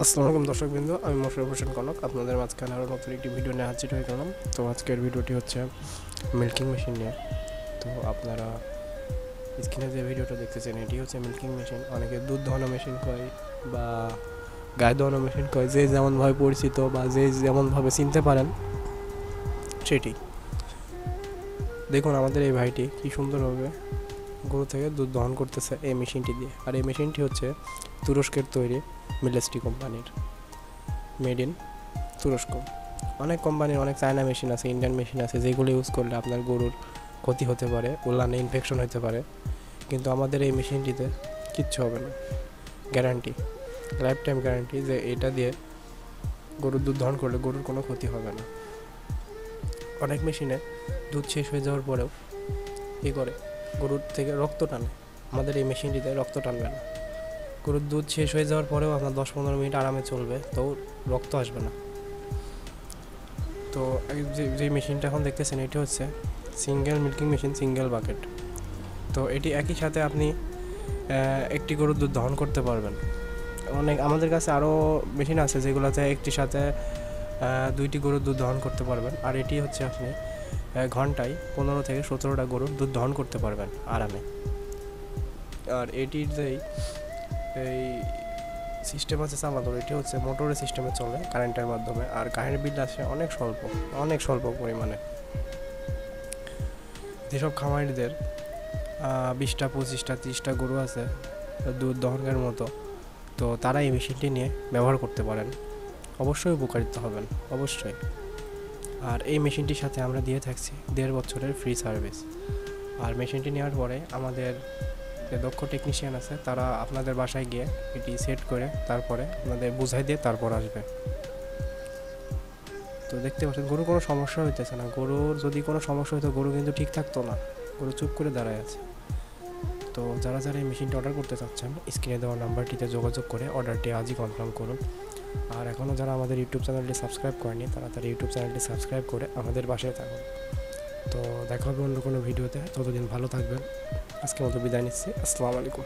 আসসালামু আলাইকুম দর্শকবৃন্দ, আমি মোশাররফ হোসেন কনক আপনাদের মাঝখানে আরও নতুন একটি ভিডিও নিয়ে হাজির হয়ে গেলাম। তো আজকের ভিডিওটি হচ্ছে মিল্কিং মেশিন নিয়ে। তো আপনারা স্ক্রিনে যে ভিডিওটা দেখতেছেন এটি হচ্ছে মিল্কিং মেশিন। অনেকে দুধ দোহানো মেশিন কয় বা গায়ে দোহানো মেশিন কয়, যে যেমনভাবে পরিচিত বা যে যেমনভাবে চিনতে পারেন সেটি। দেখুন আমাদের এই ভাইটি কী সুন্দরভাবে গরু থেকে দুধ দহন করতেছে এই মেশিনটি দিয়ে। আর এই মেশিনটি হচ্ছে তুরস্কের তৈরি, মিলেস্টি কোম্পানির, মেড ইন তুরস্ক। অনেক কোম্পানির অনেক চায়না মেশিন আছে, ইন্ডিয়ান মেশিন আছে, যেগুলো ইউজ করলে আপনার গরুর ক্ষতি হতে পারে, ওলানে ইনফেকশন হতে পারে। কিন্তু আমাদের এই মেশিনটিতে কিচ্ছু হবে না, গ্যারান্টি, লাইফ টাইম গ্যারান্টি, যে এটা দিয়ে গরুর দুধ দহন করলে গরুর কোনো ক্ষতি হবে না। অনেক মেশিনে দুধ শেষ হয়ে যাওয়ার পরেও কী করে, গরুর থেকে রক্ত টানে। আমাদের এই মেশিনটিতে রক্ত টানবে না। গরুর দুধ শেষ হয়ে যাওয়ার পরেও আপনার 10-15 মিনিট আরামে চলবে, তো রক্ত আসবে না। তো যে মেশিনটা এখন দেখতেছেন এটি হচ্ছে single milking machine, single bucket. তো এটি একই সাথে আপনি একটি গরুর দুধ দহন করতে পারবেন। আমাদের কাছে আরও মেশিন আছে যেগুলোতে একটির সাথে 2টি গরুর দুধ দহন করতে পারবেন। আর এটি হচ্ছে আপনি ঘন্টায় 15 থেকে 17টা গরুর দুধ দহন করতে পারবেন আরামে। আর এটির যেই এই সিস্টেম আছে চালানোর, এটি হচ্ছে মোটরের সিস্টেমে চলে, কারেন্টের মাধ্যমে। আর কারেন্ট বিল আসে অনেক স্বল্প পরিমাণে। যেসব খামারিদের 20টা 25টা 30টা গরু আছে দুধ দহনের মতো, তো তারা এই মেশিনটি নিয়ে ব্যবহার করতে পারেন, অবশ্যই উপকারিত হবেন, অবশ্যই। আর এই মেশিনটির সাথে আমরা দিয়ে থাকছি 1.5 বছরের ফ্রি সার্ভিস। আর মেশিনটি নেওয়ার পরে আমাদের যে দক্ষ টেকনিশিয়ান আছে তারা আপনাদের বাসায় গিয়ে এটি সেট করে তারপরে আপনাদের বুঝাই দিয়ে তারপর আসবে। তো দেখতে পাচ্ছেন গরুর কোনো সমস্যা হইতেছে না। গরুর যদি কোনো সমস্যা হতো গরু কিন্তু ঠিক থাকতো না, গরু চুপ করে দাঁড়ায় আছে। তো যারা যারা এই মেশিনটা অর্ডার করতে চাচ্ছেন স্ক্রিনে দেওয়া নাম্বারটিতে যোগাযোগ করে অর্ডারটি আজই কনফার্ম করুন। আর এখনও যারা আমাদের ইউটিউব চ্যানেলটি সাবস্ক্রাইব করেনি তারা তার ইউটিউব চ্যানেলটি সাবস্ক্রাইব করে আমাদের পাশে থাকুন। তো দেখা হবে অন্য কোনো ভিডিওতে, ততদিন ভালো থাকবেন। আজকের মতো বিদায় নিচ্ছি। আসসালামু আলাইকুম।